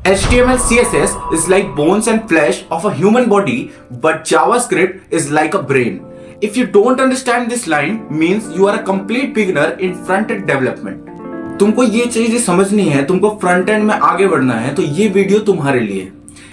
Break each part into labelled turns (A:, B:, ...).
A: HTML CSS is like bones and flesh of a human body, but JavaScript is like a brain. If you don't understand this line, means you are a complete beginner in front-end development. तुमको ये चीजें समझनी है, तुमको front end में आगे बढ़ना है, तो ये वीडियो तुम्हारे लिए।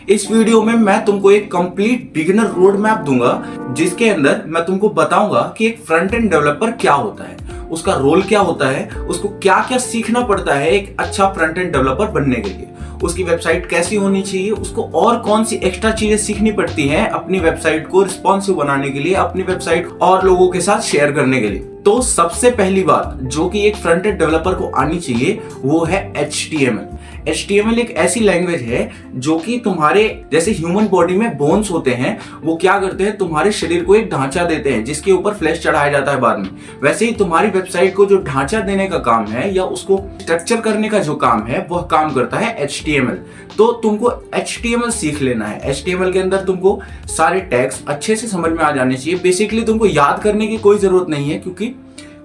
A: इस वीडियो में मैं तुमको एक कंप्लीट बिगिनर रोड मैप दूंगा, जिसके अंदर मैं तुमको बताऊंगा कि एक फ्रंट एंड डेवलपर क्या होता है, उसका रोल क्या होता है, उसको क्या क्या सीखना पड़ता है एक अच्छा फ्रंट एंड डेवलपर बनने के लिए, उसकी वेबसाइट कैसी होनी चाहिए, उसको और कौन सी एक्स्ट्रा चीजें सीखनी पड़ती हैं अपनी वेबसाइट को रिस्पॉन्सिव बनाने के लिए, अपनी वेबसाइट और लोगों के साथ शेयर करने के लिए। तो सबसे पहली बात जो कि एक फ्रंट एंड डेवलपर को आनी चाहिए वो है HTML। HTML एक ऐसी लैंग्वेज है जो कि तुम्हारे जैसे ह्यूमन बॉडी में बोन्स होते हैं, वो क्या करते हैं, तुम्हारे शरीर को एक ढांचा देते हैं जिसके ऊपर फ्लैश चढ़ाया जाता है बाद में। वैसे ही तुम्हारी वेबसाइट को जो ढांचा देने का काम है या उसको स्ट्रक्चर करने का जो काम है वह काम करता है HTML। तो तुमको HTML सीख लेना है। HTML के अंदर तुमको सारे टैग्स अच्छे से समझ में आ जाने चाहिए। बेसिकली तुमको याद करने की कोई जरूरत नहीं है, क्योंकि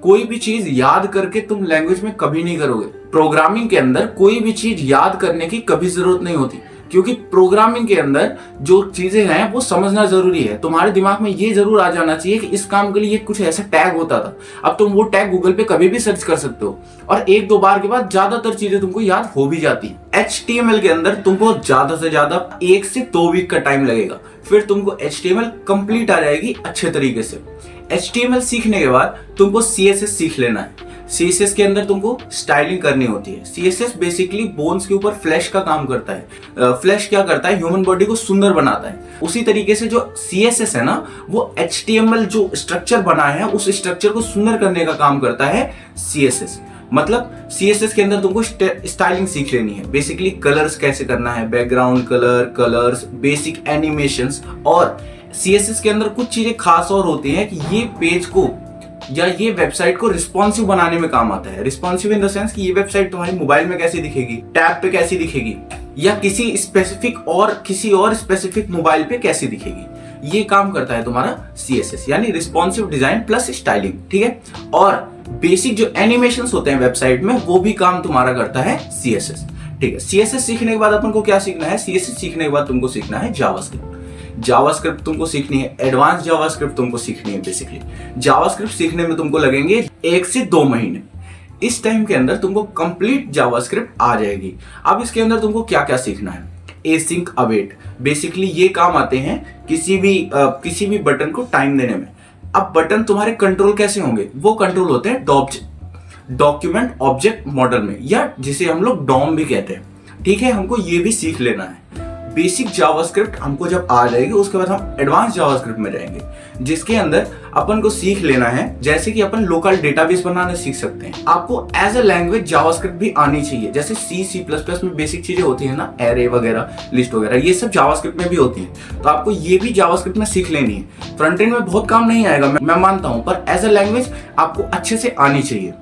A: कोई भी चीज याद करके तुम लैंग्वेज में कभी नहीं करोगे। प्रोग्रामिंग के अंदर कोई भी चीज याद करने की कभी जरूरत नहीं होती, क्योंकि प्रोग्रामिंग के अंदर जो चीजें हैं वो समझना जरूरी है। तुम्हारे दिमाग में ये जरूर आ जाना चाहिए कि इस काम के लिए कुछ ऐसा टैग होता था। अब तुम वो टैग गूगल पे कभी भी सर्च कर सकते हो और एक दो बार के बाद ज्यादातर चीजें तुमको याद हो भी जाती है। HTML के अंदर तुमको ज्यादा से ज्यादा 1 से 2 वीक का टाइम लगेगा, फिर तुमको HTML कंप्लीट आ जाएगी अच्छे तरीके से। HTML सीखने के बाद तुमको CSS सीख लेना है। CSS के अंदर तुमको स्टाइलिंग करनी होती है। CSS बेसिकली बोन्स के ऊपर फ्लैश का काम करता है। फ्लैश क्या करता है, ह्यूमन बॉडी को सुंदर बनाता है। उसी तरीके से जो CSS है ना, वो HTML जो स्ट्रक्चर बना है उस स्ट्रक्चर को सुंदर करने का काम करता है CSS। मतलब CSS के अंदर तुमको स्टाइलिंग सीख लेनी है। बेसिकली कलर्स कैसे करना है, background colour, colours, basic animations. और CSS के अंदर कुछ चीजें खास और होती हैं कि ये पेज को या ये वेबसाइट को रिस्पॉन्सिव बनाने में काम आता है। रिस्पॉन्सिव इन द सेंस कि ये वेबसाइट तुम्हारी मोबाइल में कैसी दिखेगी, टैब पे कैसी दिखेगी, या किसी और स्पेसिफिक मोबाइल पे कैसी दिखेगी, ये काम करता है तुम्हारा CSS, यानी रिस्पॉन्सिव डिजाइन प्लस स्टाइलिंग। ठीक है। और बेसिक जो एनिमेशंस होते हैं वेबसाइट में वो भी काम तुम्हारा करता है CSS। ठीक है। CSS सीखने के बाद अपन को क्या सीखना है, CSS सीखने के बाद तुमको सीखना है जावास्क्रिप्ट तुमको सीखनी है। एडवांस जावास्क्रिप्ट तुमको सीखनी है। बेसिकली जावास्क्रिप्ट सीखने में तुमको लगेंगे 1 से 2 महीने। इस टाइम के अंदर तुमको कंप्लीट जावास्क्रिप्ट आ जाएगी। अब इसके अंदर तुमको क्या क्या सीखना है, एसिंक अवेट। बेसिकली ये काम आते हैं किसी भी बटन को टाइम देने में। अब बटन तुम्हारे कंट्रोल कैसे होंगे, वो कंट्रोल होते हैं डॉक्यूमेंट ऑब्जेक्ट मॉडल में, या जिसे हम लोग डॉम भी कहते हैं। ठीक है। हमको ये भी सीख लेना है। बेसिक जावास्क्रिप्ट हमको जब आ जाएगी उसके बाद हम एडवांस जावास्क्रिप्ट में जाएंगे, जिसके अंदर अपन को सीख लेना है जैसे कि अपन लोकल डेटाबेस बनाना सीख सकते हैं। आपको एज अ लैंग्वेज जावास्क्रिप्ट भी आनी चाहिए। जैसे C++ में बेसिक चीजें होती है ना, एरे वगैरह, लिस्ट वगैरह, ये सब जावास्क्रिप्ट में भी होती है। तो आपको ये भी जावास्क्रिप्ट में सीख लेनी है। फ्रंट एंड में बहुत काम नहीं आएगा, मैं मानता हूं, पर एज अ लैंग्वेज आपको अच्छे से आनी चाहिए।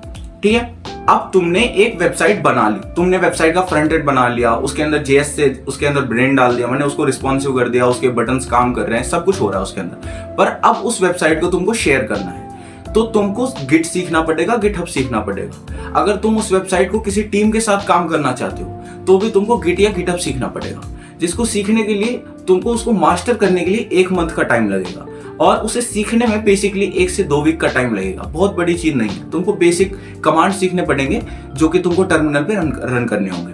A: ठीक है। अब तुमने एक वेबसाइट बना ली, तुमने वेबसाइट का फ्रंट एंड बना लिया, उसके अंदर JS से उसके अंदर ब्रेन डाल दिया, मैंने उसको रिस्पॉन्सिव कर दिया, उसके बटन्स काम कर रहे हैं, सब कुछ हो रहा है उसके अंदर। पर अब उस वेबसाइट को तुमको शेयर करना है, तो तुमको गिट सीखना पड़ेगा, गिटहब सीखना पड़ेगा। अगर तुम उस वेबसाइट को किसी टीम के साथ काम करना चाहते हो तो भी तुमको गिट या गिटहब सीखना पड़ेगा, जिसको सीखने के लिए तुमको उसको मास्टर करने के लिए 1 मंथ का टाइम लगेगा, और उसे सीखने में बेसिकली 1 से 2 वीक का टाइम लगेगा। बहुत बड़ी चीज नहीं है। तुमको बेसिक कमांड सीखने पड़ेंगे जो कि तुमको टर्मिनल पे रन करने होंगे।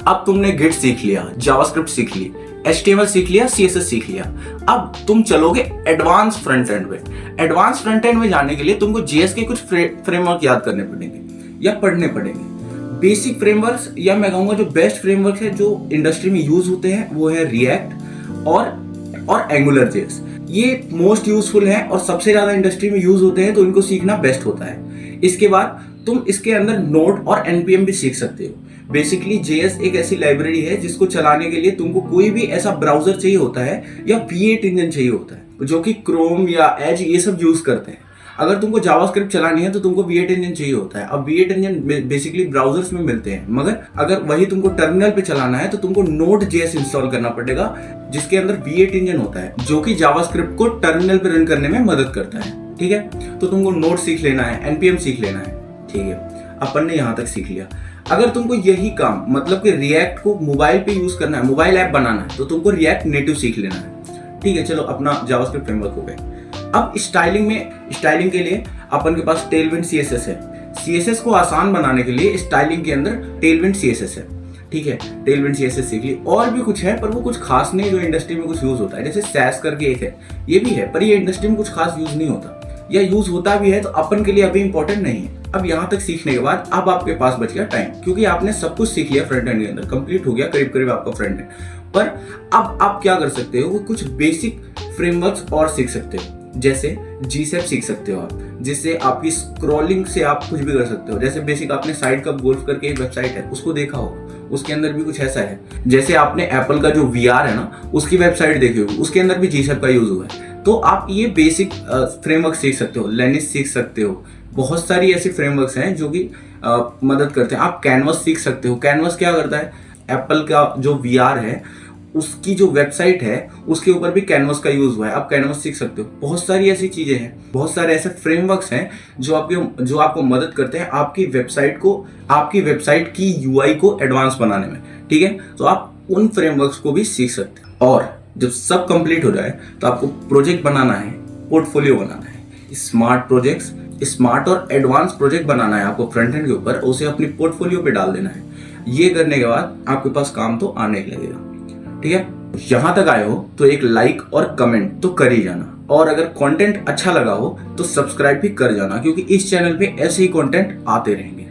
A: अब तुमने गिट सीख लिया, जावास्क्रिप्ट सीख ली, HTML सीख लिया, CSS सीख लिया। अब तुम चलोगे एडवांस फ्रंट एंड में। एडवांस फ्रंट एंड में जाने के लिए तुमको JS के कुछ फ्रेमवर्क याद करने पड़ेंगे या पढ़ने पड़ेंगे। बेसिक फ्रेमवर्क्स, या मैं कहूंगा जो बेस्ट फ्रेमवर्क है जो इंडस्ट्री में यूज होते हैं, वो है रिएक्ट और AngularJS। ये मोस्ट यूजफुल है और सबसे ज्यादा इंडस्ट्री में यूज होते हैं, तो इनको सीखना बेस्ट होता है। इसके बाद तुम इसके अंदर नोड और NPM भी सीख सकते हो। बेसिकली JS एक ऐसी लाइब्रेरी है जिसको चलाने के लिए तुमको कोई भी ऐसा ब्राउजर चाहिए होता है या V8 इंजन चाहिए होता है, जो कि क्रोम या एज ये सब यूज करते हैं। अगर तुमको जावास्क्रिप्ट चलानी है तो तुमको V8 इंजन चाहिए होता है। अब V8 इंजन बेसिकली ब्राउजर्स में मिलते हैं, मगर अगर वही तुमको टर्मिनल पे चलाना है तो तुमको Node.js इंस्टॉल करना पड़ेगा, जिसके अंदर V8 इंजन होता है, जो कि जावास्क्रिप्ट को टर्मिनल पे रन करने में मदद करता है। ठीक है। तो तुमको Node सीख लेना है, NPM सीख लेना है। ठीक है। अपन ने यहाँ तक सीख लिया। अगर तुमको यही काम मतलब कि रिएक्ट को मोबाइल पे यूज करना है, मोबाइल ऐप बनाना है, तो तुमको रिएक्ट नेटिव सीख लेना है। ठीक है, चलो अपना जावास्क्रिप्ट फ्रेमवर्क हो गया। अब स्टाइलिंग के लिए अपन के पास टेलविंड सीएसएस है। सीएसएस को आसान बनाने के लिए स्टाइलिंग के अंदर टेलविंड सीएसएस है। ठीक है, टेलविंड सीएसएस सीख ली। और भी कुछ है पर वो कुछ खास नहीं जो इंडस्ट्री में कुछ यूज होता है। जैसे सैस करके एक है, ये भी है पर ये इंडस्ट्री में कुछ खास यूज नहीं होता, या यूज होता भी है तो अपन के लिए अभी इंपॉर्टेंट नहीं है। अब यहाँ तक सीखने के बाद अब आपके पास बच गया टाइम, क्योंकि आपने सब कुछ सीख लिया फ्रंट एंड के अंदर, कंप्लीट हो गया करीब करीब आपका फ्रंट एंड। पर अब आप क्या कर सकते हो, वो कुछ बेसिक फ्रेमवर्क्स और सीख सकते हो। जैसे जीसेप सीख सकते हो आप, जिससे आपकी स्क्रॉलिंग से आप कुछ भी कर सकते हो। जैसे बेसिक आपने साइड कप गोल्फ करके एक वेबसाइट है उसको देखा होगा, उसके अंदर भी कुछ ऐसा है। जैसे आपने एप्पल का जो VR है ना, उसकी वेबसाइट देखी होगी, उसके अंदर भी जीसेप का यूज हुआ है। तो आप ये बेसिक फ्रेमवर्क सीख सकते हो, लेनिस सीख सकते हो। बहुत सारी ऐसी फ्रेमवर्क्स हैं जो कि मदद करते हैं। आप कैनवस सीख सकते हो। कैनवस क्या करता है, एप्पल का जो VR है उसकी जो वेबसाइट है उसके ऊपर भी कैनवस का यूज हुआ है, आप कैनवस सीख सकते हो। बहुत सारी ऐसी चीजें हैं, बहुत सारे ऐसे फ्रेमवर्क्स हैं जो आपको मदद करते हैं आपकी वेबसाइट की UI को एडवांस बनाने में। ठीक है, तो आप उन फ्रेमवर्क्स को भी सीख सकते हैं। और जब सब कंप्लीट हो जाए तो आपको प्रोजेक्ट बनाना है, पोर्टफोलियो बनाना है। स्मार्ट और एडवांस प्रोजेक्ट बनाना है आपको फ्रंट एंड के ऊपर, उसे अपनी पोर्टफोलियो पे डाल देना है। ये करने के बाद आपके पास काम तो आने ही लगेगा। ठीक है, यहां तक आए हो तो एक लाइक और कमेंट तो कर ही जाना, और अगर कंटेंट अच्छा लगा हो तो सब्सक्राइब भी कर जाना, क्योंकि इस चैनल पे ऐसे ही कंटेंट आते रहेंगे।